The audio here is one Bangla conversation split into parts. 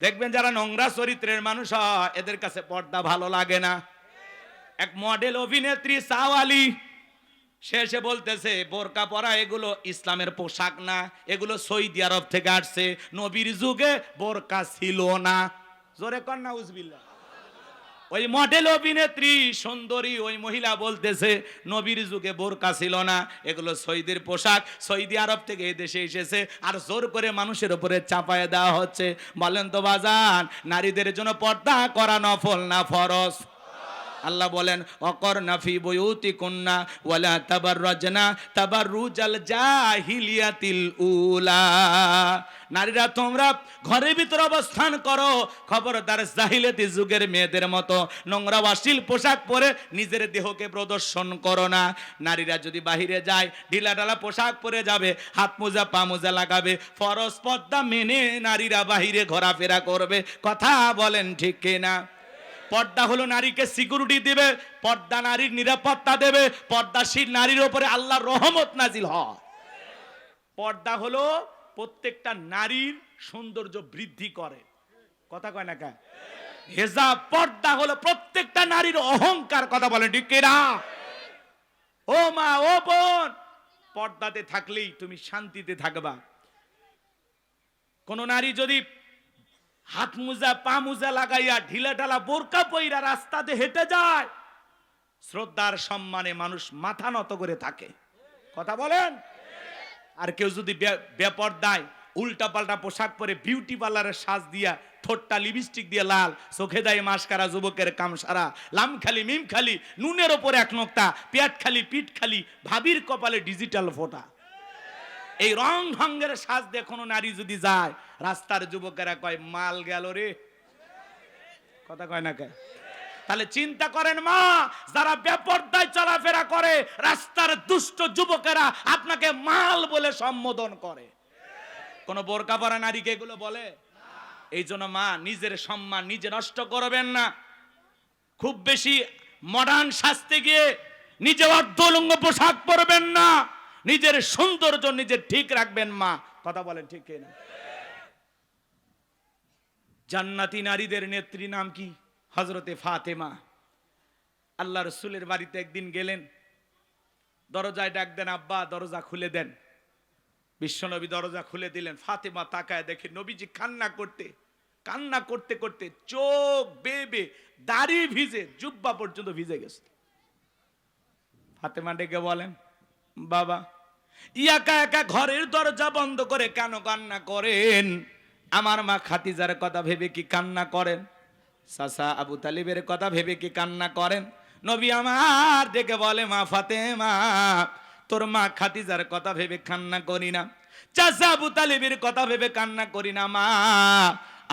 দেখবেন যারা নোংরা চরিত্রের মানুষ হয় এদের কাছে পর্দা ভালো লাগে না। এক মডেল অভিনেত্রী সাওয়ালি শেষে বলতেছে বোরকা পরা এগুলো ইসলামের পোশাক না, এগুলো সৌদি আরব থেকে আসছে, নবীর যুগে বোরকা ছিল না। জোরে কর না উজবিল্লাহ। ওই মডেল অভিনেত্রী সুন্দরী ওই মহিলা বলতেছে নবীর যুগে বোরকা ছিল না, এগুলো সৌদির পোশাক, সৌদি আরব থেকে এই দেশে এসেছে, আর জোর করে মানুষের উপরে চাপায় দেওয়া হচ্ছে। বলেন তো বাজান, নারীদের জন্য পর্দা করা নফল না ফরজ? আল্লাহ বলেন অকরনা ফি বুয়ুতিকুন্না ওয়ালা তাবাররাজনা তাবাররুজাল জাহিলিয়াতিল উলা। নারীরা তোমরা ঘরের ভিতর অবস্থান করো, খবরদার জাহিলিয়াতি যুগের মেয়েদের মতো নোংরা অশ্লীল পোশাক পরে নিজের দেহকে প্রদর্শন করো না। নারীরা যদি বাহিরে যায় ঢিলাঢালা পোশাক পরে যাবে, হাত মোজা পা মোজা লাগাবে, ফরজ পর্দা মেনে নারীরা বাহিরে ঘোরাফেরা করবে। কথা বলেন ঠিক কিনা? পর্দা হলো নারীকে সিকিউরিটি দেবে, পর্দা নারীর নিরাপত্তা দেবে, পর্দাশীল নারীর উপরে আল্লাহর রহমত নাজিল হয়। পর্দা হলো প্রত্যেকটা নারীর সৌন্দর্য বৃদ্ধি করে। কথা কয় না কে? হেজাব পর্দা হলো প্রত্যেকটা নারীর অহংকার। কথা বলেন ঠিক কিনা? ও মা ও বোন, পর্দাতে থাকলেই তুমি শান্তিতে থাকবা। কোন নারী যদি হাত মোজা পা মোজা লাগাইয়া ঢিলা ঢালা বোরকা পইরা রাস্তাতে হেঁটে যায়, শ্রদ্ধার সম্মানে মানুষ মাথা নত করে থাকে। কথা বলেন। আর কেউ যদি বেপরদায় উল্টা পাল্টা পোশাক পরে বিউটি পার্লারের সাজ দিয়া, ঠোঁটটা লিপস্টিক দিয়ে লাল, চোখে দেয় মাস্কারা, যুবকের কাম সারা, লাম খালি মিম খালি, নুনের ওপরে এক নোক্তা, পেট খালি পিঠ খালি, ভাবির কপালে ডিজিটাল ফোটা, এই রং ঢঙ্গের সাজ দিয়ে কোনো নারী যদি যায়, রাস্তার যুবকেরা কয় মাল গেল রে। কথা কয় না কে? তাহলে চিন্তা করেন মা, যারা বেপরদায় চলাফেরা করে, রাস্তার দুষ্ট যুবকেরা আপনাকে মাল বলে সম্বোধন করে। কোন বোরকা পরা নারীকে এগুলো বলে? এই জন্য মা, নিজের সম্মান নিজে নষ্ট করবেন না। খুব বেশি মডার্ন সাজতে গিয়ে নিজে অর্ধলঙ্গ পোশাক পরবেন না। নিজের সৌন্দর্য নিজে ঠিক রাখবেন মা। কথা বলেন ঠিক কিনা? জান্নাতি নারীদের নেত্রী নাম কি? হযরতে ফাতেমা। আল্লাহ রাসূলের বাড়িতে একদিন গেলেন, দরজায় ডাক দেন, আব্বা দরজা খুলে দেন। বিশ্বনবী দরজা খুলে দিলেন। ফাতেমা তাকায় দেখে নবীজি কান্না করতে করতে চোখ বেবে, দাড়ি ভিজে, জুব্বা পর্যন্ত ভিজে গেছে। ফাতেমা ডেকে বলেন, বাবা একা একা ঘরের দরজা বন্ধ করে কেন কান্না করেন? আমার মা খাদিজার কথা ভেবে কি কান্না করেন? চাচা আবু তালিবের কথা ভেবে কি কান্না করেন? নবী আমার ডেকে বলে, মা ফাতেমা, তোর মা খাদিজার কথা ভেবে কান্না করি না, চাচা আবু তালিবের কথা ভেবে কান্না করি না। মা,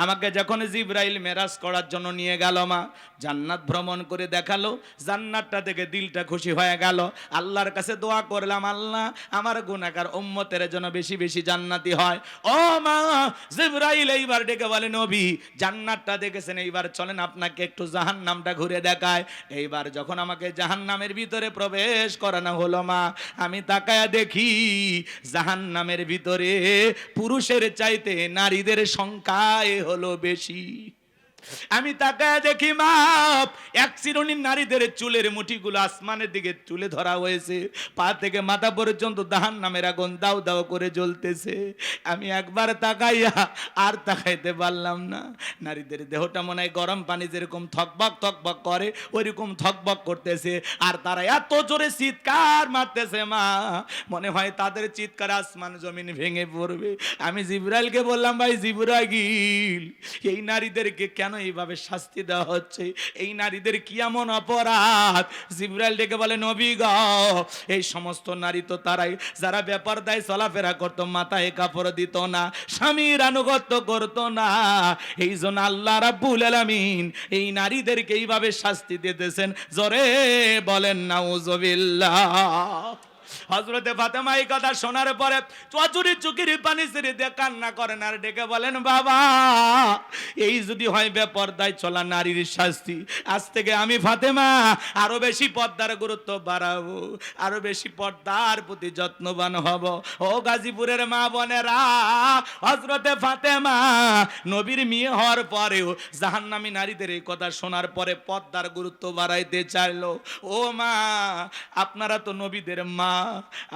আমাকে যখন জিবরাইল মেরাজ করার জন্য নিয়ে গেল, মা জান্নাত ভ্রমণ করে দেখালো, জান্নাতটা দেখে দিলটা খুশি হয়ে গেল। আল্লাহর কাছে দোয়া করলাম, আল্লাহ আমার গুনাহগার উম্মতের জন্য বেশি বেশি জান্নাতি হয়। ও মা, জিবরাইল এইবার ডেকে বলে, নবী জান্নাতটা দেখেছেন, এইবার চলেন আপনাকে একটু জাহান্নামটা ঘুরে দেখায়। এইবার যখন আমাকে জাহান্নামের ভিতরে প্রবেশ করানো হলো, মা আমি তাকায়া দেখি জাহান্নামের ভিতরে পুরুষের চাইতে নারীদের সংখ্যায় হলো বেশি। আমি তাকায় দেখি মা, এক শ্রেণীর নারীদের চুলের মুঠিগুলো আসমানের দিকে তুলে ধরা হয়েছে, পা থেকে মাথা পর্যন্ত জাহান্নামের আগুন দাউ দাউ করে জ্বলতেছে। আমি একবার তাকাইয়া আর তাকাইতে পারলাম না। নারীদের দেহটা মনে হয় গরম পানি যেরকম থকবক থকবক করে, ওইরকম থকবক করতেছে, আর তারা এত জোরে চিৎকার মারতেছে, মা মনে হয় তাদের চিৎকার আসমান জমিন ভেঙে পড়বে। আমি জিবরাইলকে বললাম, ভাই জিবরাইল, এই নারীদেরকে কেন এইভাবে শাস্তি দেওয়া হচ্ছে? এই নারীদের কি এমন অপরাধ? জিবরাইল ডেকে বলে, নবী গো, এই সমস্ত নারী তো তারাই যারা বেপরদায় চলাফেরা করতো, মাথায় কাপড় দিত না, স্বামীর আনুগত্য করতো না। এই জন্য আল্লাহ রাব্বুল আলামিন এই নারীদেরকে এইভাবে শাস্তি দিতেছেন। জোরে বলেন নাউজুবিল্লাহ। হযরতে ফাতেমা এই কথা শোনার পরে চুরি চুকির পানি ছেড়ে দিয়ে কান্না করেন, আর ডেকে বলেন, বাবা এই যদি হয় বেপর্দায় চলা নারীর শাস্তি, আজ থেকে আমি ফাতেমা আরো বেশি পর্দার গুরুত্ব বাড়াবো, আরো বেশি পর্দার প্রতি যত্নবান হব। ও গাজীপুরের মা বোনেরা, হযরতে ফাতেমা নবীর মেয়ে হওয়ার পরেও জাহান্নামী নারীদের এই কথা শোনার পরে পর্দার গুরুত্ব বাড়াইতে চাইলো। ও মা, আপনারা তো নবীদের মা,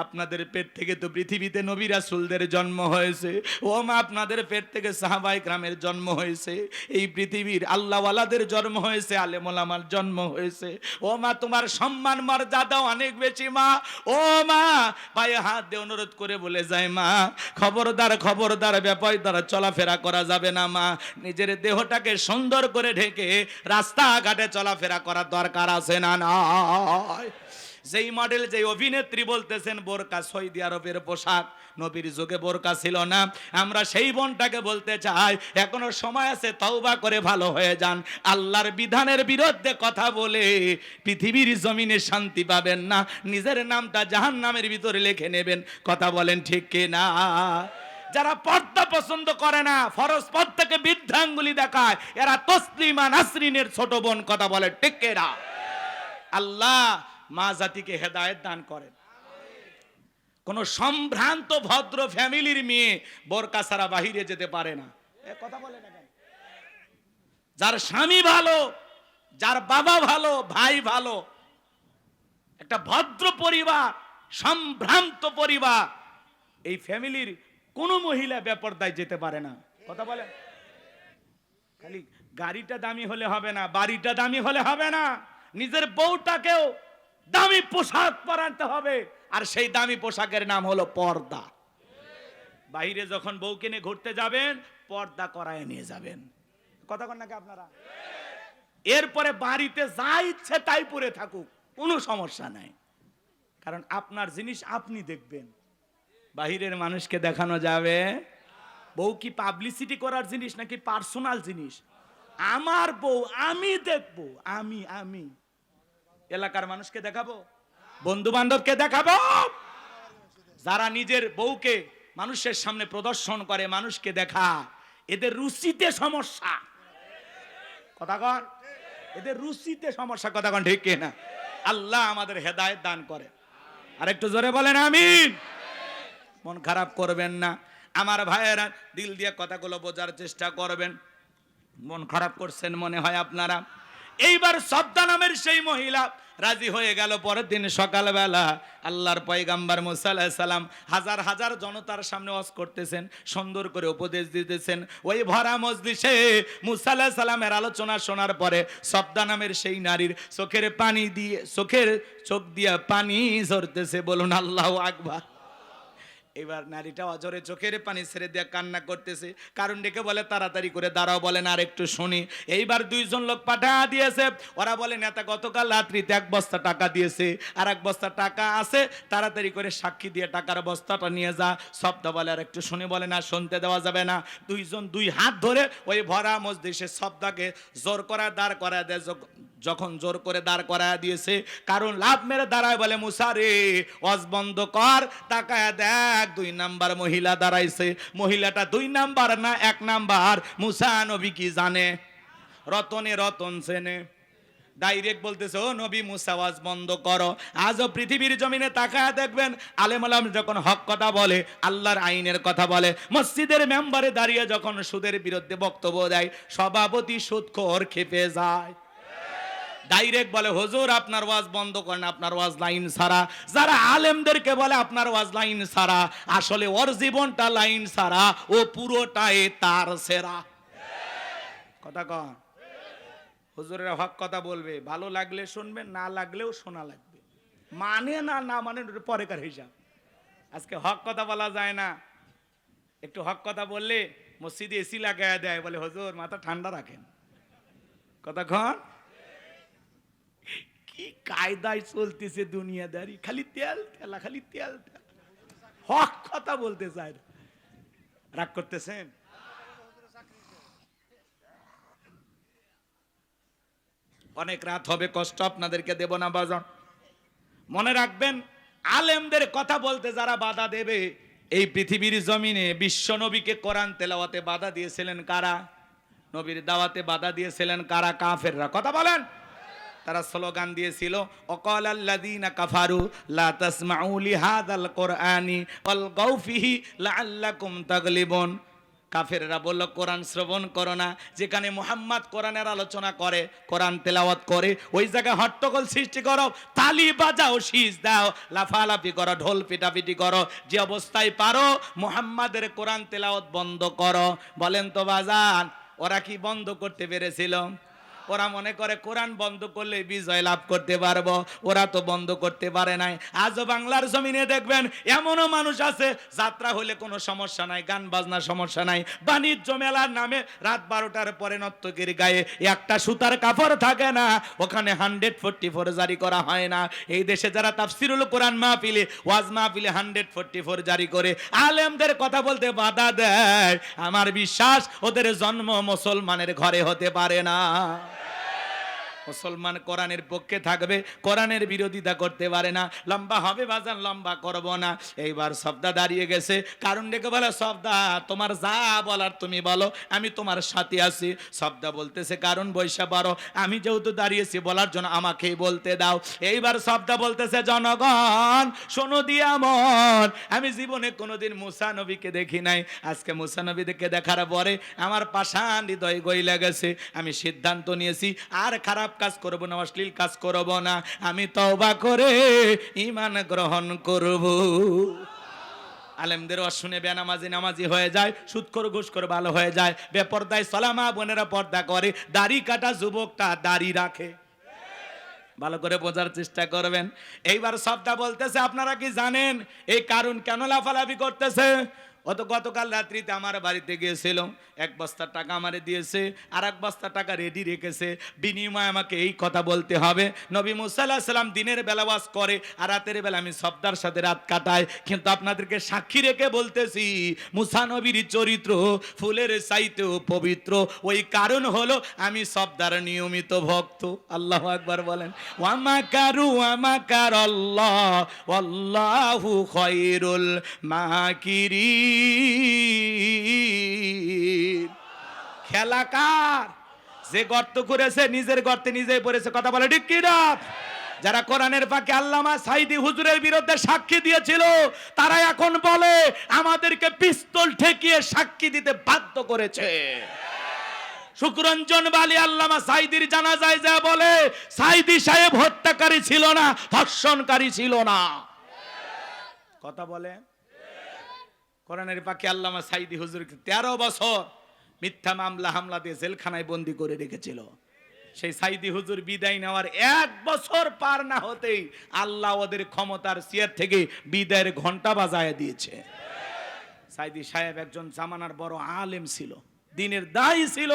আপনাদের পেট থেকে তো পৃথিবীতে নবী রাসূলদের জন্ম হয়েছে। ও মা, আপনাদের পেট থেকে সাহাবায়ে কেরামের জন্ম হয়েছে, এই পৃথিবীর আল্লাহওয়ালাদের জন্ম হয়েছে, আলেম ওলামার জন্ম হয়েছে। ও মা, তোমার সম্মান মর্যাদা অনেক বেশি মা। ও মা, পায়ে হাত দিয়ে অনুরোধ করে বলে যায় মা, খবরদার খবরদার বেপরদার চলাফেরা করা যাবে না মা। নিজের দেহটাকে সুন্দর করে ঢেকে রাস্তাঘাটে চলাফেরা করার দরকার আছে না নয়? যেই মডেল, যেই অভিনেত্রী বলতেছেন বোরকা সৌদি আরবের পোশাক, নবীর যুগে বোরকা ছিল না। আমরা সেই বোনটাকে বলতে চাই, এখনো সময় আছে, তওবা করে ভালো হয়ে যান। আল্লাহর বিধানের বিরুদ্ধে কথা বলে পৃথিবীর জমিনে শান্তি পাবেন না, নিজের নামটা জাহান্নামের ভিতরে লিখে নেবেন। কথা বলেন ঠিক কি না? যারা পর্দা পছন্দ করে না, ফরজ পদ থেকে বৃদ্ধাঙ্গুলি দেখায়, এরা তসলিমা নাসরিনের ছোট বোন। কথা বলে ঠিক কি না? আল্লাহ মা জাতিকে হেদায়েত দান করেন। কোন সম্ভ্রান্ত ভদ্র ফ্যামিলির মেয়ে বোরকা ছাড়া বাহিরে যেতে পারে না। কথা বলে না কেন? যার স্বামী ভালো, যার বাবা ভালো, ভাই ভালো, একটা ভদ্র পরিবার, সম্ভ্রান্ত পরিবার, এই ফ্যামিলির কোন মহিলা বেপরদায় যেতে পারে না। কথা বলে, খালি গাড়িটা দামি হলে হবে না, বাড়িটা দামি হলে হবে না, নিজের বউটাকেও দামি পোশাক পরাতে হবে। আর সেই দামি পোশাকের নাম হলো পর্দা। বাইরে যখন বউকে নিয়ে ঘুরতে যাবেন, পর্দা করায় নিয়ে যাবেন। কথা কন নাকি আপনারা? এরপরে বাড়িতে যা ইচ্ছে তাই পরে থাকুক, কোনো সমস্যা নাই, কারণ আপনার জিনিস আপনি দেখবেন, বাহিরের মানুষকে দেখানো যাবে। বউ কি পাবলিসিটি করার জিনিস নাকি পার্সোনাল জিনিস? আমার বউ আমি দেখবো, আমি এলাকার মানুষকে দেখাবো, বন্ধু বান্ধবকে দেখাবো? যারা নিজের বউকে মানুষের সামনে প্রদর্শন করে, মানুষকে দেখা, এদের রুচিতে সমস্যা। কথা কন, এদের রুচিতে সমস্যা। কথা কন ঠিক না? আল্লাহ আমাদের হেদায়েত দান করে। আর একটু জোরে বলেন আমিন। মন খারাপ করবেন না আমার ভাইয়েরা, দিল দিয়ে কথাগুলো বোঝার চেষ্টা করবেন। মন খারাপ করছেন মনে হয় আপনারা। এইবার সবদা নামের সেই মহিলা রাজি হয়ে গেল। পরের দিন সকালবেলা আল্লাহর পয়গাম্বর মুসা আলাইহিস সালাম হাজার হাজার জনতার সামনে ওয়াজ করতেছেন, সুন্দর করে উপদেশ দিতেছেন। ওই ভরা মজলিসে মুসা আলাইহিস সালামের আলোচনা শোনার পরে সবদা নামের সেই নারীর চোখের পানি দিয়ে, চোখ দিয়ে পানি ঝরতেছে। বলুন আল্লাহু আকবার। এবার নারীটা অজরে চোখের পানি ছেড়ে দিয়ে কান্না করতেছে। কারণ ডেকে বলে তাড়াতাড়ি করে দাঁড়াও, বলেন আর একটু শুনি। এইবার দুইজন লোক পাঠা দিয়েছে। ওরা বলে নেতা গতকাল রাত্রিতে 1 বস্তা টাকা দিয়েছে, আর 1 বস্তা টাকা আছে, তাড়াতাড়ি করে সাক্ষী দিয়ে টাকার বস্তাটা নিয়ে যা। সবদা বলে আর একটু শুনি, বলে না শুনতে দেওয়া যাবে না। দুইজন 2 হাত ধরে ওই ভরা মজলিসে সবদাকে জোর করে দাঁড় করায় দেয়। যখন জোর করে দাঁড় করায় দিয়েছে, কারণ লাভ মেরে দাঁড়ায়, বলে মুসা রে ওয়াজ বন্ধ কর, তাকায় দেখ 2 নাম্বার মহিলা দাঁড়াইছে। মহিলাটা 2 নাম্বার না 1 নাম্বার। মুসা নবী কি জানে? রতনে রতন চেনে। ডাইরেক্ট বলতেছে, ও নবী মুসা ওয়াজ বন্ধ করো। আজও পৃথিবীর জমিনে তাকায় দেখবেন, আলেম আলেম যখন হক কথা বলে, আল্লাহর আইনের কথা বলে, মসজিদের মেম্বারে দাঁড়িয়ে যখন সুদের বিরুদ্ধে বক্তব্য দেয়, সভাপতি সুদখোর খেপে যায়। ডাইরেক্ট বলে, হুজুর আপনার ওয়াজ বন্ধ করেন, আপনার ওয়াজ লাইন ছাড়া। যারা আলেমদেরকে বলে আপনার ওয়াজ লাইন ছাড়া, আসলে ওর জীবনটা লাইন ছাড়া, ও পুরোটাই তার সেরা। কথা কন, হুজুরের হক কথা বলবে, ভালো লাগলে শুনবেন, না লাগলেও শোনা লাগবে। মানে না মানে পরেকার হিসাব। আজকে হক কথা বলা যায় না। একটু হক কথা বললে মসজিদে এসি লাগায় দেয়, বলে হুজুর মাথা ঠান্ডা রাখেন। কথা কন, কি কায়দায় চলতেছে দুনিয়াদারি, খালি তেল ঠেলা, খালি তেল ঠেলা। হক কথা বলতে চায় না। রাগ করতেছেন? অনেক রাত হবে, কষ্ট আপনাদেরকে দেব না বাজান। মনে রাখবেন, আলেমদের কথা বলতে যারা বাধা দেবে, এই পৃথিবীর জমিনে বিশ্ব নবীকে কোরআন তেলাওয়াতে বাধা দিয়েছিলেন কারা? নবীর দাওয়াতে বাধা দিয়েছিলেন কারা? কাফেররা। কথা বলেন। তারা স্লোগান দিয়েছিল অকালাল্লাযীনা কাফারু লা তাসমাউ লিহাযাল কুরআনি ওয়ালগাউ ফিহি লাআল্লাকুম তাগলিবুন। কাফেররা বলল কোরআন শ্রবণ করো না, যেখানে মুহাম্মদ কোরআনের আলোচনা করে, কোরআন তেলাওয়াত করে, ওই জায়গায় হট্টগোল সৃষ্টি করো, তালি বাজাও, শীষ দাও, লাফালাফি করো, ঢোল পিটাপিটি করো, যে অবস্থায় পারো মুহাম্মাদের কোরআন তেলাওয়াত বন্ধ করো। বলেন তো বাজান, ওরা কি বন্ধ করতে পেরেছিল? ওরা মনে করে কোরআন বন্ধ করলে বিজয় লাভ করতে পারবো, ওরা তো বন্ধ করতে পারে নাই। আজও বাংলার জমিনে দেখবেন এমনও মানুষ আছে, যাত্রা হলে কোনো সমস্যা নাই, গান বাজনা সমস্যা নাই, বাণিজ্য মেলার নামে রাত 12টার পরে নর্তকীর গায়ে একটা সুতার কাপড় থাকে না, ওখানে 144 জারি করা হয় না। এই দেশে যারা তাফসিরুল কোরআন মাহফিলে, ওয়াজ মাহফিলে 144 জারি করে আলেমদের কথা বলতে বাধা দেয়, আমার বিশ্বাস ওদের জন্ম মুসলমানের ঘরে হতে পারে না। মুসলমান কোরআনের পক্ষে থাকবে, কোরআনের বিরোধিতা করতে পারে না। লম্বা হবে বাজান, লম্বা করব না। এইবার সবদা দাঁড়িয়ে গেছে, কারণ ডেকে বলে সবদা তোমার যা বলার তুমি বলো, আমি তোমার সাথে আছি। সবদা বলতেছে কারণ বৈশা পারো, আমি যেহেতু দাঁড়িয়েছি বলার জন্য আমাকেই বলতে দাও। এইবার সবদা বলতেছে জনগণ শোনো দিয়া মন, আমি জীবনে কোনোদিন মুসা নবীকে দেখি নাই, আজকে মুসা নবীকে দেখার পরে আমার পাষাণ হৃদয় গইলা গেছে। আমি সিদ্ধান্ত নিয়েছি আর খারাপ কাজ করব না, অশ্লীল কাজ করব না, আমি তওবা করে ঈমান গ্রহণ করব। আলেমদের শুনে বেনামাজি নামাজি হয়ে যায়, সুদখোর ঘুষখোর ভালো হয়ে যায়, বেপরদায় সালামা বোনেরা পর্দা করে, দাড়ি কাটা যুবকটা দাড়ি রাখে। ভালো করে বোঝার চেষ্টা করবেন। এইবার সবটা বলতেছে আপনারা কি জানেন এই কারণ কেন লাফালাফি করতেছে? অত গতকাল রাত্রিতে আমার বাড়িতে গিয়েছিল, 1 বস্তা টাকা আমারে দিয়েছে, আর 1 বস্তা টাকা রেডি রেখেছে, বিনিময়ে আমাকে এই কথা বলতে হবে। নবী মুসা আলাইহিস সালাম দিনের বেলা ওয়াজ করে আর রাতের বেলা আমি সবদার সাথে রাত কাটাই, কিন্তু আপনাদেরকে সাক্ষী রেখে বলতেছি মুসা নবীর চরিত্র ফুলের চাইতেও পবিত্র। ওই কারণ হলো আমি সবদার নিয়মিত ভক্ত। আল্লাহু আকবার বলেন। ওয়া মাকারু ওয়া মাকারাল্লাহ ওয়াল্লাহু খায়রুল মাকিরিন। খেলা কার? যে গর্ত করেছে নিজের গর্তে নিজেই পড়েছে। কথা বলে ঠিক কি না? যারা কোরআনের ফাঁকে আল্লামা সাঈদী হুজুরের বিরুদ্ধে সাক্ষী দিয়েছিল, তারা এখন বলে আমাদেরকে পিস্তল ঠেকিয়ে সাক্ষী দিতে বাধ্য করেছে। শুকরঞ্জন বালি আল্লামা সাঈদীর জানাজায় যা বলে সাঈদী সাহেব হত্যাকারী ছিল না, ধর্ষণকারী ছিল না। কথা বলে। কোরআনের পাকে আল্লামা সাঈদী হুজুরকে 13 বছর মিথ্যা মামলা হামলা দিয়ে জেলখানায় বন্দী করে রেখেছিল। সেই সাঈদী হুজুর বিদায় নেওয়ার 1 বছর পার না হতেই আল্লাহ ওদের ক্ষমতার চেয়ার থেকে বিদায়ের ঘন্টা বাজায় দিয়েছে। সাঈদী সাহেব একজন জামানার বড় আলেম ছিল, দ্বীনের দায়ী ছিল।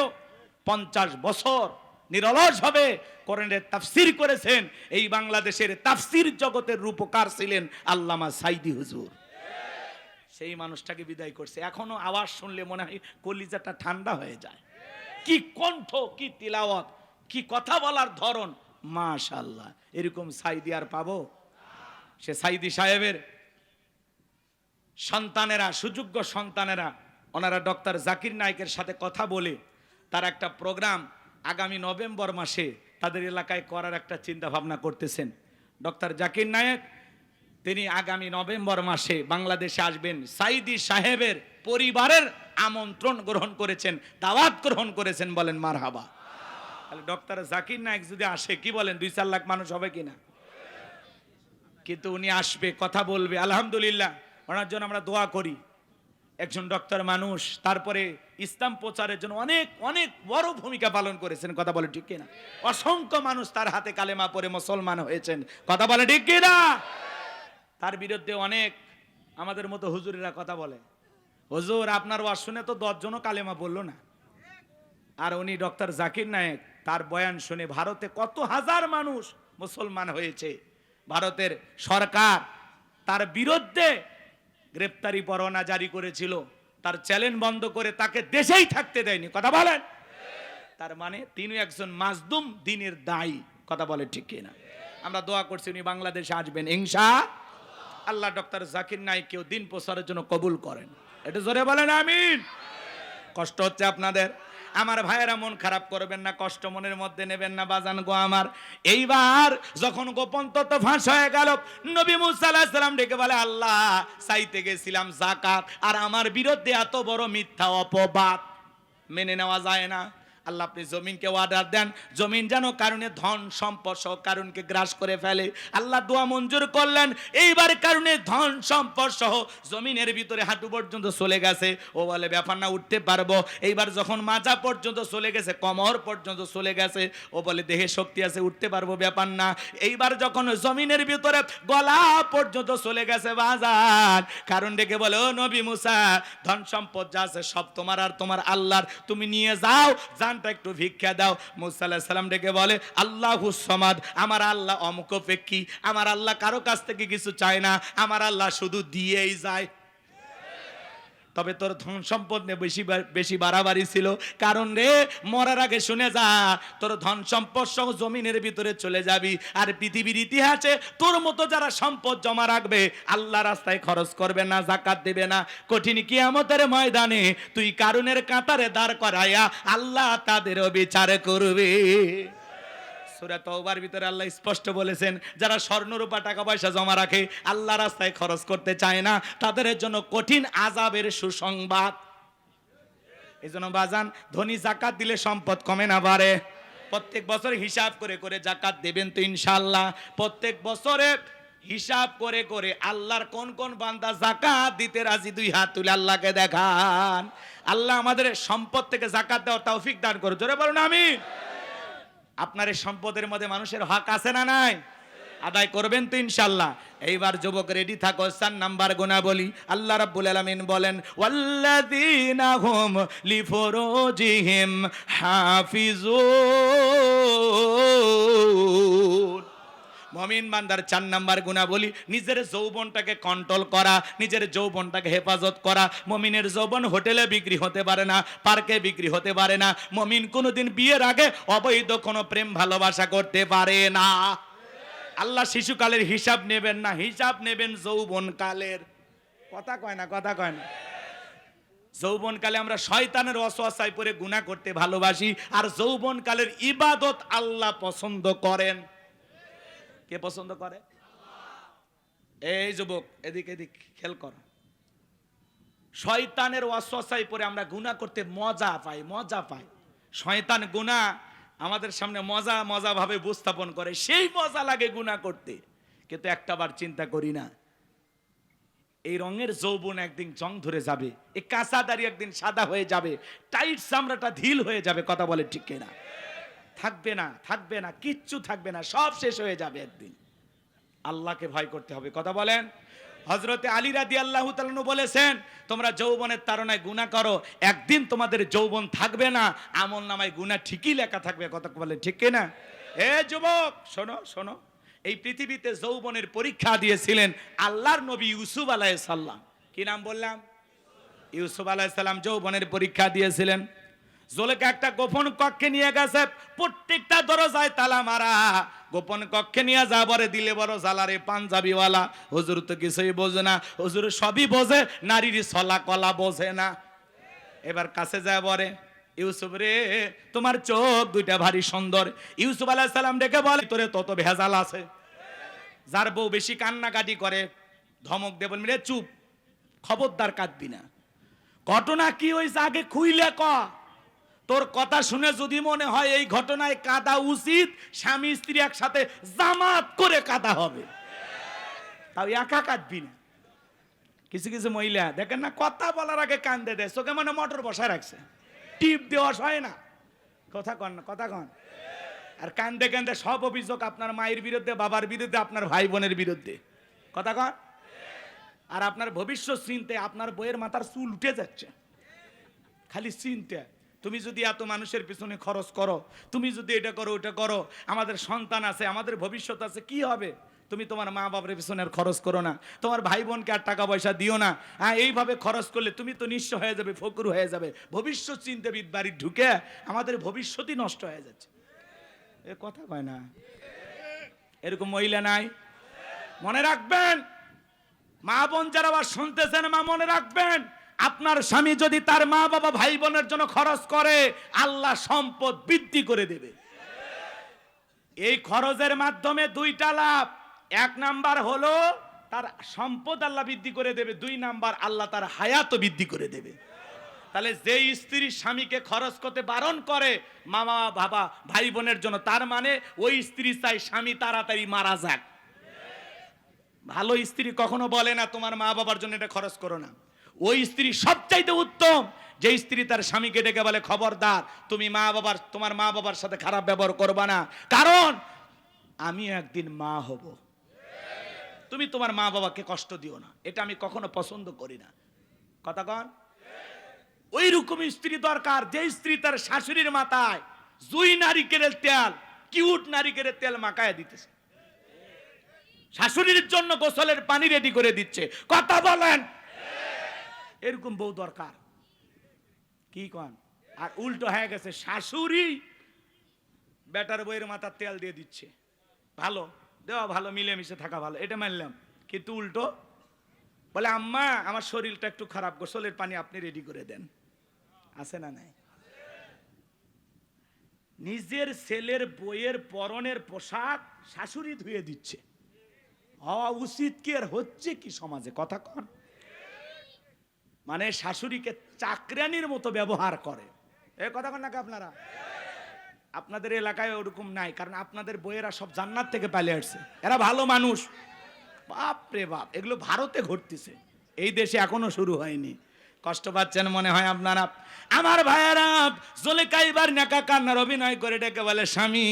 50 বছর নিরলসভাবে কোরআনের তাফসীর করেছেন। এই বাংলাদেশের তাফসীর জগতের রূপকার ছিলেন আল্লামা সাঈদী হুজুর। সেই মানুষটাকে বিদায় করছে। এখনো আওয়াজ শুনলে মনে হয় কলিজাটা ঠান্ডা হয়ে যায়। কি কণ্ঠ, কি তিলাওয়াত, কি কথা বলার ধরন, মাশাআল্লাহ। এরকম সাঈদী আর পাবো? সে সাঈদী সাহেবের সন্তানেরা, সুযোগ্য সন্তানেরা, ওনারা ডক্টর জাকির নায়েকের সাথে কথা বলে তার একটা প্রোগ্রাম আগামী নভেম্বর মাসে তাদের এলাকায় করার একটা চিন্তা ভাবনা করতেছেন। ডক্টর জাকির নায়েক তিনি আগামী নভেম্বর মাসে বাংলাদেশে আসবেন। সাঈদী সাহেবের পরিবারের আমন্ত্রণ গ্রহণ করেছেন, দাওয়াত গ্রহণ করেছেন। বলেন মারহাবা। তাহলে ডক্টর জাকির নায়েক যদি আসে, কি বলেন 2-4 লাখ মানুষ হবে কিনা? কিন্তু উনি আসবে, কথা বলবে। আলহামদুলিল্লাহ, ওনার জন্য আমরা দোয়া করি। একজন ডক্টর মানুষ, তারপরে ইসলাম প্রচারের জন্য অনেক অনেক বড় ভূমিকা পালন করেছেন। কথা বলে ঠিক কিনা? অসংখ্য মানুষ তার হাতে কালেমা পড়ে মুসলমান হয়েছেন। কথা বলে ঠিক কিনা? তার বিরুদ্ধে অনেক আমাদের মতো হুজুরেরা কথা বলে, হুজুর আপনার ওয়াজ শুনে তো 10 জনও কালেমা বললো না। আর উনি ডক্টর জাকির নায়েক, তার বয়ান শুনে ভারতে কত হাজার মানুষ মুসলমান হয়েছে। ভারতের সরকার তার বিরুদ্ধে গ্রেপ্তারি পরোয়ানা জারি করেছিল, তার চ্যালেঞ্জ বন্ধ করে তাকে দেশেই থাকতে দেয়নি। কথা বলেন। তার মানে তিনি একজন মাজলুম দ্বীনের দায়ী। কথা বলে ঠিক কিনা? আমরা দোয়া করছি উনি বাংলাদেশে আসবেন ইনশাআল্লাহ। ডক্টর জাকির নায়েককেও দিন প্রচারের জন্য কবুল করেন। এটা জোরে বলেন আমিন। কষ্ট হচ্ছে আপনাদের? আমার ভাইয়েরা মন খারাপ করবেন না, কষ্ট মনের মধ্যে নেবেন না বাজান গো আমার। এইবার যখন গোপন তত্ত্ব ফাঁস হয়ে গেল, নবী মুসা আলাইহিস সালাম ডেকে বলে, আল্লাহ চাইতে গেছিলাম যাকাত, আর আমার বিরুদ্ধে এত বড় মিথ্যা অপবাদ মেনে নেওয়া যায় না। আল্লাহ আপনি জমিনকে অর্ডার দেন, জমিন যেন কারণে ধন সম্পদ সহ কারণকে গ্রাস করে ফেলে। আল্লাহ দোয়া মঞ্জুর করলেন। এইবার কারণে ধন সম্পদ সহ জমিনের ভিতরে হাঁটু পর্যন্ত চলে গেছে। ও বলে ব্যাপার না, উঠতে পারবো। এইবার যখন মাজা পর্যন্ত চলে গেছে, কোমর পর্যন্ত চলে গেছে, ও বলে দেহে শক্তি আছে, উঠতে পারবো, ব্যাপার না। এইবার যখন জমিনের ভিতরে গলা পর্যন্ত চলে গেছে বাজার, কারণ ডেকে বলে, ও নবী মুসা, ধন সম্পদ যা আছে সব তোমার আর তোমার আল্লাহর, তুমি নিয়ে যাও, একটু ভিক্ষা দাও। মুসা আলাইহিস সালাম ডেকে বলে, আল্লাহুস সামাদ, আমার আল্লাহ অমুখাপেক্ষী, আমার আল্লাহ কারো কাছ থেকে কিছু চায় না, আমার আল্লাহ শুধু দিয়েই যায়। তবে তোর ধন সম্পদ নিয়ে বেশি বাড়াবাড়ি ছিল, কারণ রে মরার আগে শুনে যা, তোর ধন সম্পদ সহ জমিনের ভিতরে চলে যাবি, আর পৃথিবীর ইতিহাসে তোর মতো যারা সম্পদ জমা রাখবে, আল্লাহ রাস্তায় খরচ করবে না, যাকাত দেবে না, কঠিন কিয়ামতের ময়দানে তুই কারুনের কাতারে দাঁড় করাইয়া আল্লাহ তাদেরও বিচার করবে। সূরা তাওবার ভিতরে আল্লাহ স্পষ্ট বলেছেন, যারা স্বর্ণ রূপা টাকা পয়সা জমা রাখে, আল্লাহ রাস্তায় খরচ করতে চায় না, তাদের জন্য কঠিন আযাবের সুসংবাদ। এজন্য বাজান, ধনী যাকাত দিলে সম্পদ কমে না বাড়ে। প্রত্যেক বছর হিসাব করে করে যাকাত দেবেন তো ইনশাআল্লাহ। প্রত্যেক বছরে হিসাব করে করে আল্লাহর কোন কোন বান্দা যাকাত দিতে রাজি, দুই হাত তুলে আল্লাহকে দেখান। আল্লাহ আমাদের সম্পদ থেকে যাকাত দেওয়ার তৌফিক দান করুন, জোরে বলুন আমিন। আপনার এই সম্পদের মধ্যে মানুষের হক আছে না নাই? আদায় করবেন তো ইনশাআল্লাহ। এইবার যুবক রেডি থাকো, 4 নাম্বার গুনাবলী। আল্লাহ রাব্বুল আলামিন বলেন, ওয়াল্লাযীনা হুম লিফুরুজিহিম হাফিজুন। মুমিন বান্দার 4 নাম্বার গুনাবলী, নিজের যৌবনটাকে কন্ট্রোল করা, নিজের যৌবনটাকে হেফাজত করা। মুমিনের যৌবন হোটেলে বিক্রি হতে পারে না, পার্কে বিক্রি হতে পারে না। মুমিন কোনোদিন বিয়ের আগে অবৈধ কোনো প্রেম ভালোবাসা করতে পারে না। আল্লাহ শিশুকালের হিসাব নেবেন না, হিসাব নেবেন যৌবনকালের। কথা কয় না, কথা কয় না। যৌবনকালে আমরা শয়তানের ওয়াসওয়াসায় পড়ে গুনাহ করতে ভালোবাসি, আর যৌবনকালের ইবাদত আল্লাহ পছন্দ করেন। কে পছন্দ করে? এই যুবক এদিক এদিক খেয়াল কর। শয়তানের ওয়াসওয়াসায় পড়ে আমরা গুনাহ করতে মজা পাই, মজা পাই। শয়তান গুনাহ আমাদের সামনে মজা মজা ভাবে উপস্থাপন করে, সেই মজা লাগে গুনাহ করতে। কিন্তু একটাবার চিন্তা করি না, এই রঙের যৌবন একদিন জং ধরে যাবে, এই কাঁচা দাড়ি একদিন সাদা হয়ে যাবে, টাইট চামড়াটা ঢিল হয়ে যাবে। কথা বলে ঠিক কিনা? থাকবে না, থাকবে না, কিচ্ছু থাকবে না, সব শেষ হয়ে যাবে একদিন। আল্লাহকে ভয় করতে হবে। কথা বলেন। হযরতে আলী রাদিয়াল্লাহু তাআলা আনহু বলেছেন, তোমরা যৌবনের তাড়নায় গুনাহ করো, একদিন তোমাদের যৌবন থাকবে না, আমলনামায় গুনাহ ঠিকই লেখা থাকবে। কথা বলে ঠিক কিনা? এ যুবক শোনো, শোনো। এই পৃথিবীতে যৌবনের পরীক্ষা দিয়েছিলেন আল্লাহর নবী ইউসুফ আলাইহিস সালাম। কি নাম বললাম? ইউসুফ আলাইহিস সালাম যৌবনের পরীক্ষা দিয়েছিলেন। জুলেখা একটা গোপন কক্ষে নিয়ে গেছে, প্রত্যেকটা দরজায় তালা মারা। গোপন কক্ষে নিয়ে যা বরে দিলে বড় জালারে পাঞ্জাবিওয়ালা। হুজুর তো কিছুই বোঝে না, হুজুর সবই বোঝে, নারীর ছলা কলা বোঝে না। এবার কাছে যায় বরে, ইউসুফ রে তোমার চোখ দুইটা ভারী সুন্দর। ইউসুফ আলাইহিস সালাম ডেকে বলে, তোরে তত ভেজাল আছে। যার বউ বেশি কান্নাকাটি করে ধমক দেব, রে চুপ, খবরদার কাঁদবি না। ঘটনা কি হয়েছে আগে খুইলে ক। তোর কথা শুনে যদি মনে হয় এই ঘটনায় কাঁদা উচিত, স্বামী স্ত্রী একসাথে জামাত করে কাঁদা হবে, তাও একা কাঁদবি না। কিছু কিছু মহিলা দেখেন না, কথা বলার আগে কান্দে দেয়, চোখে মানে মোটর বসায় রাখছে, টিপ দেওয়া হয় না। কথা কন না, কথা কন। আর কান্দে কান্দে সব অভিযোগ আপনার মায়ের বিরুদ্ধে, বাবার বিরুদ্ধে, আপনার ভাই বোনের বিরুদ্ধে। কথা কন। আর আপনার ভবিষ্যৎ চিন্তে আপনার বইয়ের মাথার চুল উঠে যাচ্ছে, খালি চিন্তা। তুমি যদি এত মানুষের পিছনে খরচ করো, তুমি যদি এটা করো ওটা করো, আমাদের সন্তান আছে, আমাদের ভবিষ্যৎ আছে, কি হবে? তুমি তোমার মা বাবার পিছনে আর খরচ করো না, তোমার ভাই বোনকে আর টাকা পয়সা দিও না। হ্যাঁ, এইভাবে খরচ করলে তুমি তো নিঃস্ব হয়ে যাবে, ফকির হয়ে যাবে। ভবিষ্যৎ চিন্তাবিদ বাড়ি ঢুকে আমাদের ভবিষ্যৎই নষ্ট হয়ে যাচ্ছে। এ কথা কয় না। এরকম মহিলা নাই? মনে রাখবেন, মা বোন যারা আবার শুনতেছেন, মা মনে রাখবেন, আপনার স্বামী যদি তার মা বাবা ভাই বোনের জন্য খরচ করে, আল্লাহ সম্পদ বৃদ্ধি করে দেবে। এই খরচের মাধ্যমে দুইটা লাভ। এক নাম্বার হলো তার সম্পদ আল্লাহ বৃদ্ধি করে দেবে, দুই নাম্বার আল্লাহ তার হায়াতও বৃদ্ধি করে দেবে। তাহলে যেই স্ত্রী স্বামীকে খরচ করতে বারণ করে মামা বাবা ভাই বোনের জন্য, তার মানে ওই স্ত্রী চাই স্বামী তাড়াতাড়ি মারা যাক। ভালো স্ত্রী কখনো বলে না তোমার মা বাবার জন্য এটা খরচ করো না। ওই স্ত্রী সবচাইতে উত্তম যে স্ত্রী তার স্বামীকে ডেকে বলে খবরদার তুমি তোমার মা বাবার সাথে খারাপ ব্যবহার করবা না, কারণ আমি একদিন মা হব, তুমি তোমার মা বাবাকে কষ্ট দিও না, এটা আমি কখনো পছন্দ করি না। কথা কন? ওই রকম স্ত্রী দরকার যে স্ত্রী তার শাশুড়ির মাথায় জুই নারিকেলের তেল, কিউট নারিকেলের তেল মাখায় দিতেছে, শাশুড়ির জন্য গোসলের পানি রেডি করে দিচ্ছে। কথা বলেন? এরকম বউ দরকার। কি কন? আর উল্টো হয়ে গেছে, শাশুড়ি বেটার বইয়ের মাথার তেল দিয়ে দিচ্ছে। ভালো দেওয়া ভালো, মিলেমিশে থাকা ভালো, এটা মানলাম, কিন্তু উল্টো বলে আম্মা আমার শরীরটা একটু খারাপ, গোসলের পানি আপনি রেডি করে দেন। আছে না নাই? নিজের ছেলের বইয়ের পরনের পোশাক শাশুড়ি ধুয়ে দিচ্ছে। হওয়া উচিত কি আর হচ্ছে কি সমাজে? কথা কন? মানে শাশুড়িকে চাকরানির মতো ব্যবহার করে। এ কথা কন নাকি আপনারা? আপনাদের এলাকায় ওরকম নাই, কারণ আপনাদের বইয়েরা সব জান্নাত থেকে পালিয়ে আসছে, এরা ভালো মানুষ। বাপ রে বাপ, এগুলো ভারতে ঘটতেছে, এই দেশে এখনো শুরু হয়নি। কষ্ট পাচ্ছেন মনে হয় আপনারা। আমার ভাইয়েরা, জুলেখা এবার নেকা কান্নার অভিনয় করে ডেকে বলে স্বামী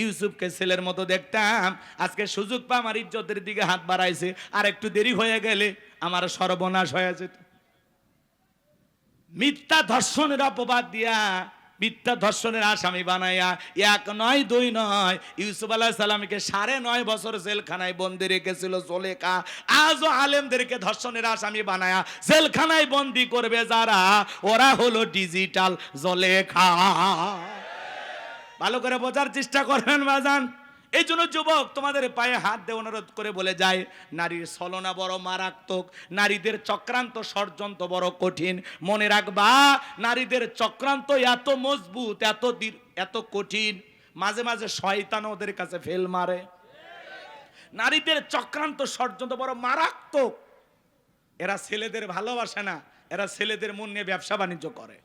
ইউসুফকে ছেলের মতো দেখতাম, আজকে সুযোগ পা আমার ইজ্জতের দিকে হাত বাড়াইছে, আর একটু দেরি হয়ে গেলে আমার সর্বনাশ হয়ে যেত। মিথ্যা ধর্ষণের অপবাদ দিয়া, মিথ্যা ধর্ষণের আসামি বানাইয়া, এক নয় দুই নয়, ইউসুফ আলাইহিস সালামকে 9.5 বছর জেলখানায় বন্দি রেখেছিল জুলেখা। আজও আলেমদেরকে ধর্ষণের আসামি বানায়া জেলখানায় বন্দি করবে যারা, ওরা হলো ডিজিটাল জুলেখা। ভালো করে বোঝার চেষ্টা করবেন বাজান। এই জন্য যুবক, তোমাদের পায়ে হাত দিয়ে অনুরোধ করে বলে যায়, নারীর ছলনা বড় মারাত্মক, নারীদের চক্রান্ত ষড়যন্ত্র বড় কঠিন। মনে রাখবা, নারীদের চক্রান্ত এত মজবুত, এত কঠিন, মাঝে মাঝে শয়তান ওদের কাছে ফেল মারে। নারীদের চক্রান্ত ষড়যন্ত্র বড় মারাত্মক। এরা ছেলেদের ভালোবাসে না, এরা ছেলেদের মন নিয়ে ব্যবসা বাণিজ্য করে।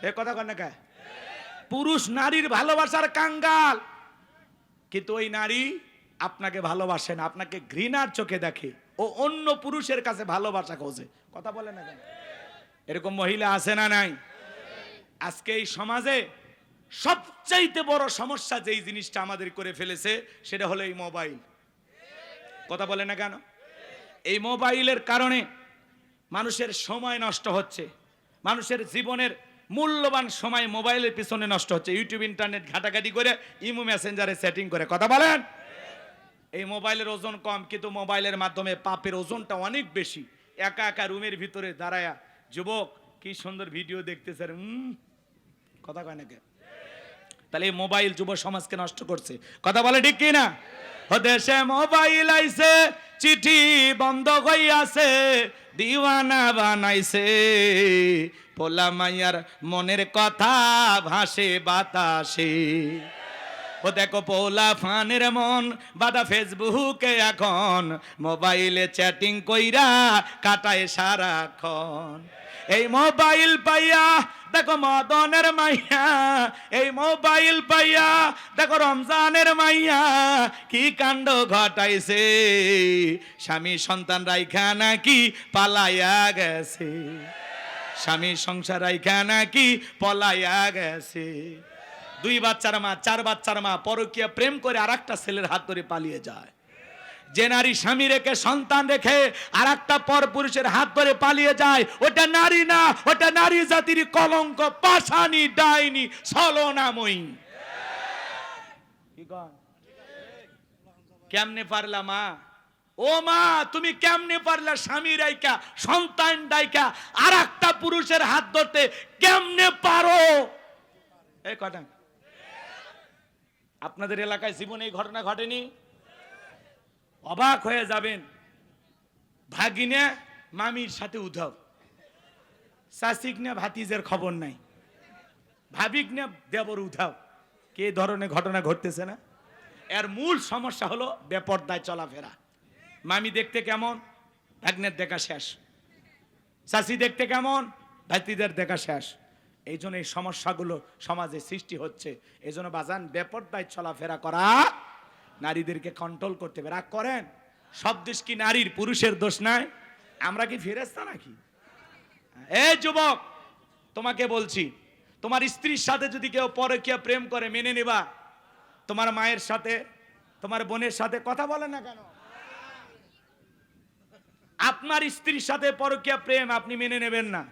এ কথা কন না কে? পুরুষ নারীর ভালোবাসার কাঙ্গাল, কিন্তু ওই নারী আপনাকে ভালোবাসে না, আপনাকে ঘৃণার চোখে দেখে, ও অন্য পুরুষের কাছে ভালোবাসা খোঁজে। কথা বলে না কেন? এরকম মহিলা আছে না নাই? আজকে এই সমাজে সবচাইতে বড় সমস্যা যেই জিনিসটা আমাদের করে ফেলেছে, সেটা হলো এই মোবাইল। কথা বলে না কেন? এই মোবাইলের কারণে মানুষের সময় নষ্ট হচ্ছে, মানুষের জীবনের মূল্যবান সময় মোবাইলের পিছনে নষ্ট হচ্ছে। ইউটিউব ইন্টারনেট ঘাটাঘাটি করে, ইমো মেসেঞ্জারে সেটিং করে। কথা বলেন? এই মোবাইলের ওজন কম, কিন্তু মোবাইলের মাধ্যমে পাপের ওজনটা অনেক বেশি। একা একা রুমের ভিতরে দাঁড়ায়া যুবক কি সুন্দর ভিডিও দেখতেছে, কথা কয় নাকি? তাহলে এই মোবাইল যুব সমাজকে নষ্ট করছে। কথা বলে ঠিক কি না? দেশে মোবাইল আইছে, চিঠি বন্ধ হইয়াছে, দিওয়ানা বানাইছে, পোলা মাইয়ার মনের কথা ভাসে বাতাসে। ও দেখো পোলা ফানের মন বাদা ফেসবুকে এখন, মোবাইলে চ্যাটিং কইরা কাটায় সারাক্ষণ। এই মোবাইল পাইয়া দেখো মদনের মাইয়া, এই মোবাইল পাইয়া দেখো রমজানের মাইয়া, কি কাণ্ড ঘটাইছে, স্বামী সন্তান রাইখা নাকি পালাইয়া গেছে, স্বামী সংসার রাইখা নাকি পলাইয়া গেছে। 2 বাচ্চার মা, 4 বাচ্চার মা পরকীয়া প্রেম করে আরেকটা ছেলের হাত ধরে পালিয়ে যায়। যে নারী স্বামী রেখে সন্তান রেখে আরেকটা পর পুরুষের হাত ধরে পালিয়ে যায়, ওটা নারী না, ওটা নারী জাতির কলঙ্ক, পাশানি, ডাইনি, ছলনাময়ী। কেমনে পারলা মা? ও মা, তুমি কেমনে পারলা স্বামী রাইকা সন্তান ডাইকা আরেকটা পুরুষের হাত ধরতে? কেমনে পারো? এই কথা আপনাদের এলাকায় জীবনে এই ঘটনা ঘটেনি? অবাক হয়ে যাবেন। ভাগিনা মামির সাথে উধাও, শাসিক না ভাতিজের খবর নাই, ভাবিক না দেবর উঠাও, কে ধরনের ঘটনা ঘটতেছে না? এর মূল সমস্যা হলো বেপরদায় চলাফেরা। মামি দেখতে কেমন, ভাগ্নের দেখা শেষ। শাসি দেখতে কেমন, ভাতিদের দেখা শেষ। এই জন্য এই সমস্যাগুলো সমাজে সৃষ্টি হচ্ছে। এই জন্য বাজান বেপরদায় চলাফেরা করা, নারীদেরকে কন্ট্রোল করতে হবে। রাগ করেন, সব দোষ কি নারীর, পুরুষের দোষ নাই? আমরা কি ফেরেশতা নাকি? এই যুবক, তোমাকে বলছি, তোমার স্ত্রীর সাথে যদি কেউ পরকীয়া প্রেম করে মেনে নেবা? তোমার মায়ের সাথে, তোমার বোনের সাথে কথা বলে না কেন? আপনার স্ত্রীর সাথে পরকীয়া প্রেম আপনি মেনে নেবেন না,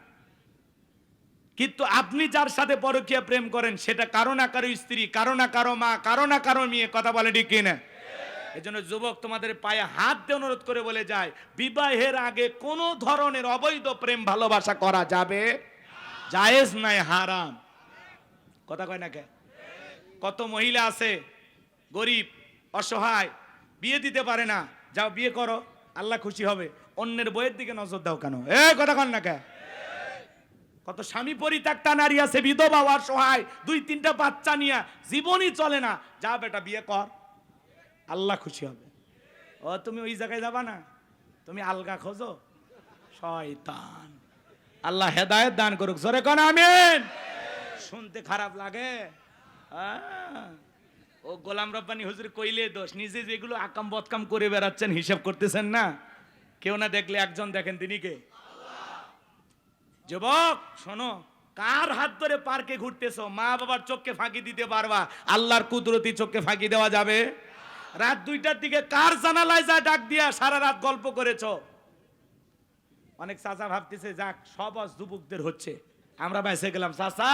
কিন্তু আপনি যার সাথে পরকীয়া প্রেম করেন সেটা কারো না কারো স্ত্রী, কারো না কারো মা, কারো না কারো মেয়ে। কথা বলে ঠিক কিনা? এজন্য যুবক, তোমাদের পায়ে হাত দিয়ে অনুরোধ করে বলে যায়, বিবাহের আগে কোনো ধরনের অবৈধ প্রেম ভালোবাসা করা যাবে, জায়েজ নাই, হারাম। কথা কয় না কে? কত মহিলা আছে গরিব, অসহায়, বিয়ে দিতে পারে না, যাও বিয়ে করো, আল্লাহ খুশি হবে। অন্যের বইয়ের দিকে নজর দাও কেন? কথা কন না কে? কত স্বামী পরিত্যক্তা নারী আছে, বিধবা, অসহায়, 2-3টা বাচ্চা নিয়ে জীবনই চলে না, যা বেটা বিয়ে কর, আল্লাহ খুশি হবে। ও তুমি ওই জায়গায় যাবা না, তুমি আলগা খোঁজো, শয়তান। আল্লাহ হেদায়েত দান করুক, জোরে কোন আমিন। শুনতে খারাপ লাগে, ও গোলাম রব্বানী হুজুর কইলে দোষ, নিজে যেগুলো আকাম বদকাম করে বেড়াচ্ছেন হিসাব করতেছেন না। কেউ না দেখলে একজন দেখেন, তিনি কে? যুবক শোনো, কার হাত ধরে পার্কে ঘুরতেছো? মা বাবার চোখকে ফাঁকি দিতে পারবা, আল্লাহর কুদরতি চোখকে ফাঁকি দেওয়া যাবে? রাত 2টার দিকে কার জানালায় যা ডাক দিয়া সারা রাত গল্প করেছো? অনেক চাচা ভাবতেছে যাক সব আজ যুবকদের হচ্ছে, আমরা বেঁচে গেলাম। চাচা,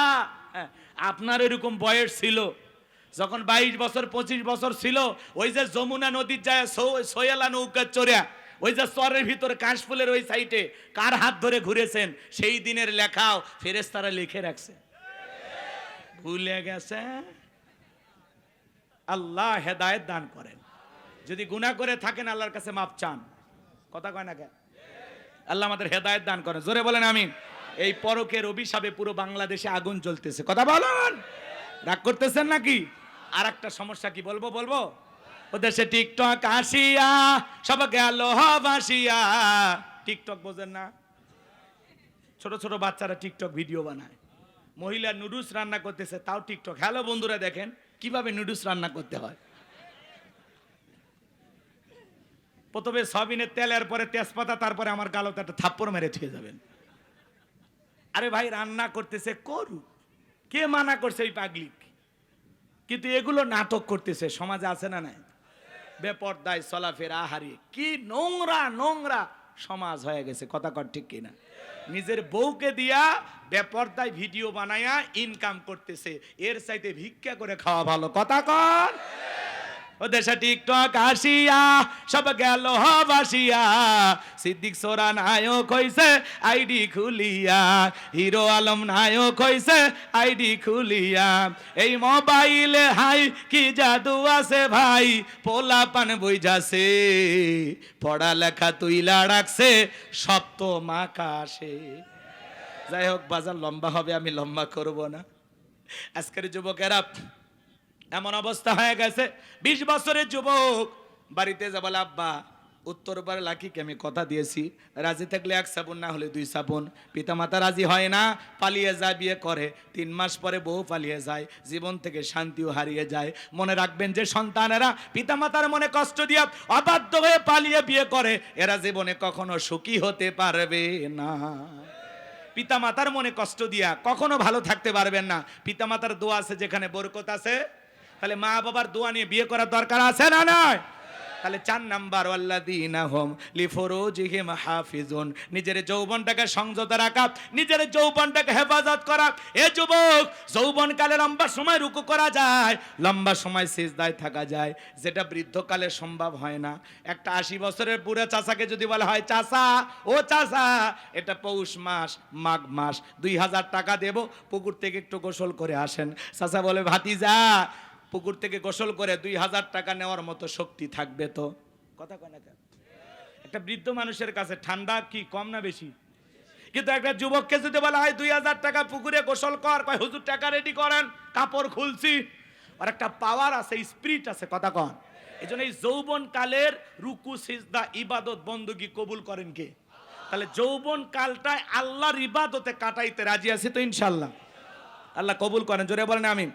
আপনার এরকম বয়স ছিল যখন 22 বছর 25 বছর ছিল, ওই যে যমুনা নদীর যায় সোয়েলা নৌকা চড়া, ওই যে চরের ভিতরে কাশফুলের ওই সাইডে কার হাত ধরে ঘুরেছেন? সেই দিনের লেখাও ফেরেশতারা লিখে রাখছে, ভুলে গেছে। আল্লাহ হেদায়েত দান করেন। যদি গুনাহ করে থাকেন আল্লাহর কাছে মাপ চান। কথা কয় না কেন? আল্লাহ আমাদের হেদায়েত দান করেন, জোরে বলেন আমিন। এই পরকের অভিশাপে পুরো বাংলাদেশে আগুন জ্বলতেছে। কথা বলেন, রাগ করতেছেন নাকি? আর একটা সমস্যা কি বলবো? ও দেশে টিকটক আসিয়া সব গেল ভাসিয়া। টিকটক বোঝেন না? ছোট ছোট বাচ্চারা টিকটক ভিডিও বানায়, মহিলা নুডলস রান্না করতেছে, তাও টিকটক। হ্যালো বন্ধুরা, দেখেন কিভাবে নুডলস রান্না করতে হয়। প্রথমে সয়াবিনের তেলের পরে তেজপাতা, তারপরে আমার গালতে একটা থাপ্পড় মেরে ছুঁয়ে যাবেন। আরে ভাই, রান্না করতেছে করুক, কে মানা করছে এই পাগলিক? কিন্তু এগুলো নাটক করতেছে, সমাজে আছে না নাই? বেপরদায় চলাফেরা, হারিয়ে কি নোংরা নোংরা সমাজ হয়ে গেছে। কথা কর ঠিক কিনা? নিজের বউকে দিয়া বেপরদায় ভিডিও বানায়া ইনকাম করতেছে, এর চাইতে ভিক্ষা করে খাওয়া ভালো। কথা কর। ও দেশে টিকটক আসিয়া সব গেল ভাসিয়া। সিদ্দিক সোরা নায়ক হইছে আইডি খুলিয়া, হিরো আলম নায়ক হইছে আইডি খুলিয়া। এই মোবাইলে হাই কি জাদু আছে ভাই, পোলা পান বই যাচ্ছে, পড়ালেখা তুইলা রাখছে সপ্ত মাকাশে। যাই হোক, বাজার লম্বা হবে, আমি লম্বা করব না। আজকের যুবকেরা এমন অবস্থা হয়ে গেছে, 20 বছরের যুবক বাড়িতে যা বলে, আব্বা উত্তরবার লাকিকে আমি কথা দিয়েছি, রাজি থাকলে 1 সাবুন, না হলে 2 সাবুন। পিতামাতা রাজি হয় না, পালিয়ে যায়, বিয়ে করে। 3 মাস পরে বউ পালিয়ে যায়, জীবন থেকে শান্তিও হারিয়ে যায়। মনে রাখবেন যে সন্তানেরা পিতামাতার মনে কষ্ট দিয়া অবাধ্য হয়ে পালিয়ে বিয়ে করে, এরা জীবনে কখনো সুখী হতে পারবে না। পিতামাতার মনে কষ্ট দিয়া কখনো ভালো থাকতে পারবেন না। পিতামাতার দোয়া আছে যেখানে বরকত আছে, তাহলে মা বাবার দোয়া নিয়ে বিয়ে করার দরকার আছে না নয়? তাহলে 4 নাম্বার, ওয়াল্লাযীনা হুম লিফুরুজিহিম হাফিজুন, নিজের যৌবনটাকে সংযত রাখা, নিজের যৌবনটাকে হেফাজত করা। এ যুবক, যৌবনকালে লম্বা সময় রুকু করা যায়, লম্বা সময় সিজদায় থাকা যায়, যেটা বৃদ্ধকালে সম্ভব হয় না। একটা 80 বছরের বুড়া চাচাকে যদি বলা হয়, চাচা ও চাচা, এটা পৌষ মাস মাঘ মাস, 2000 টাকা দেব, পুকুর থেকে একটু গোসল করে আসেন। চাচা বলে, ভাতিজা পুকুর থেকে গোসল করে 2000 টাকা নেওয়ার মতো শক্তি থাকবে তো? কথা কয় না কেন? একটা বৃদ্ধ মানুষের কাছে ঠান্ডা কি কম না বেশি? কিন্তু একটা যুবককে যদি বলা হয় 2000 টাকা পুকুরে গোসল কর, কয় হুজুর টাকা রেডি করেন, কাপড় খুলছি। আর একটা পাওয়ার আছে, স্পিরিট আছে, কথা কন। এই জন্য এই যৌবন কালের রুকু সিজদা ইবাদত বন্দগি কবুল করেন কে? তাহলে যৌবন কালটায় আল্লাহর ইবাদতে কাটাইতে রাজি আছি তো ইনশাআল্লাহ। আল্লাহ কবুল করেন, জোরে বলেন আমিন।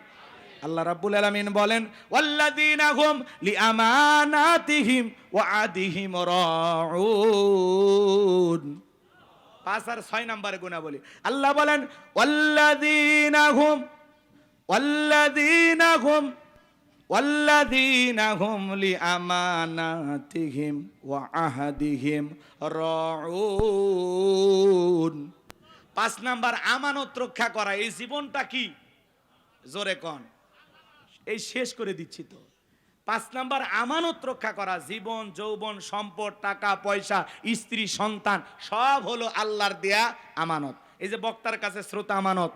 আল্লাহ রাব্বুল আলামিন বলেন ওয়াল্লাযীনা হুম লিআমানাতিহিম ওয়া আদিহিম রাউন। 5 আর 6 নম্বরে গুনাহ বলি। আল্লাহ বলেন ওয়াল্লাযীনা হুম লিআমানাতিহিম ওয়া আহাদিহিম রাউন। 5 নাম্বার আমানত রক্ষা করা। এই জীবনটা কি? জোরে কন, এই শেষ করে দিচ্ছি তো। 5 নাম্বার আমানত রক্ষা করা। জীবন, যৌবন, সম্পদ, টাকা পয়সা, স্ত্রী, সন্তান সব হলো আল্লাহর দেয়া আমানত। এই যে বক্তার কাছে শ্রোতা আমানত,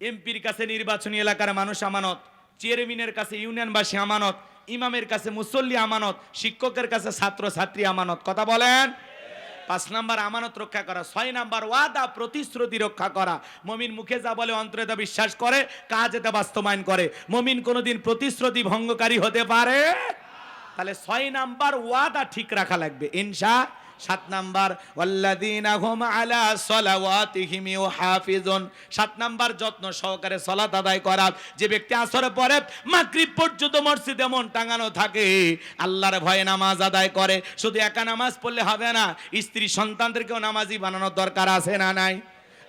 এমপির কাছে নির্বাচনী এলাকার মানুষ আমানত, চেয়ারম্যানের কাছে ইউনিয়নবাসী আমানত, ইমামের কাছে মুসল্লি আমানত, শিক্ষকের কাছে ছাত্র ছাত্রী আমানত। কথা বলেন। 5 নাম্বার আমানত রক্ষা করা। 6 নাম্বার ওয়াদা প্রতিশ্রুতি রক্ষা করা। মুমিন মুখে যা বলে অন্তরে তা বিশ্বাস করে, কাজে তা বাস্তবায়ন করে। মুমিন কোনোদিন প্রতিশ্রুতি ভঙ্গকারী হতে পারে? তাহলে 6 নাম্বার ওয়াদা ঠিক রাখা লাগবে ইনশাআল্লাহ। 7 নাম্বার ওয়াল্লাযীনা হুম আলা সালাওয়াতিহিম ইউহাফিজুন। 7 নাম্বার যত্ন সহকারে সালাত আদায় করা। যে ব্যক্তি আসরের পরে মাগরিব পর্যন্ত মসজিদে মন টাঙানো থাকে, আল্লাহর ভয়ে নামাজ আদায় করে। শুধু একা নামাজ পড়লে হবে না, স্ত্রী সন্তানদেরকেও নামাজি বানানোর দরকার আছে না নাই?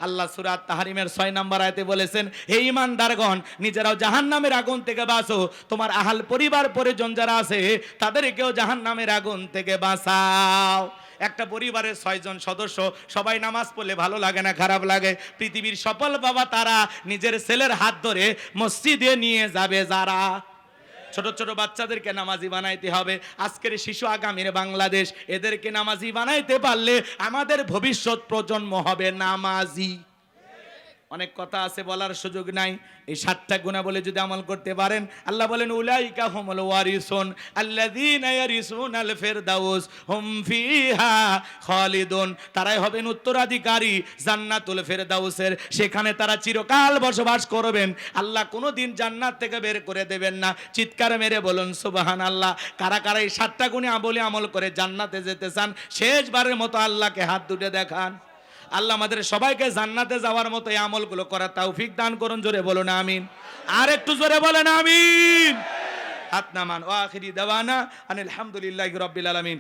আল্লাহ সূরা তাহরিমের 6 নম্বর আয়াতে বলেছেন, হে ঈমানদারগণ, নিজেরাও জাহান্নামের আগুন থেকে বাঁচো, তোমার আহাল পরিবার পরিজন যারা আছে তাদেরকেও জাহান্নামের আগুন থেকে বাঁচাও। একটা পরিবারের 6 জন সদস্য সবাই নামাজ পড়লে ভালো লাগে না, খারাপ লাগে? পৃথিবীর সফল বাবা তারা নিজের ছেলের হাত ধরে মসজিদে নিয়ে যাবে যারা। ছোট ছোট বাচ্চাদেরকে নামাজি বানাইতে হবে। আজকের শিশু আগামীর বাংলাদেশ, এদেরকে নামাজি বানাইতে পারলে আমাদের ভবিষ্যৎ প্রজন্ম হবে নামাজি। অনেক কথা আছে, বলার সুযোগ নাই। এই 7টা গুনাহ বলে যদি আমল করতে পারেন, আল্লাহ বলেন উলাইকা হুমুল ওয়ারিসুন আল্লাযীনা ইয়ারিসুনাল ফিরদাউস হুম ফিহা খালিদুন। তারাই হবেন উত্তরাধিকারী জান্নাতুল ফিরদাউসের, সেখানে তারা চিরকাল বসবাস করবেন। আল্লাহ কোনোদিন জান্নাত থেকে বের করে দেবেন না। চিৎকার মেরে বলুন সুবহানাল্লাহ। কারা কারা এই 7টা গুনাহ আমল করে জান্নাতে যেতে চান, শেষবারের মতো আল্লাহকে হাত দুটে দেখান। আল্লাহ আমাদের সবাইকে জান্নাতে যাওয়ার মতো এই আমলগুলো করার তৌফিক দান করুন। জোরে বলুন আমিন। আর একটু জোরে বলেন আমিন। হাত নামান। ওয়া আখিরি দাওয়ানা আনিল হামদুলিল্লাহি রাব্বিল আলামিন।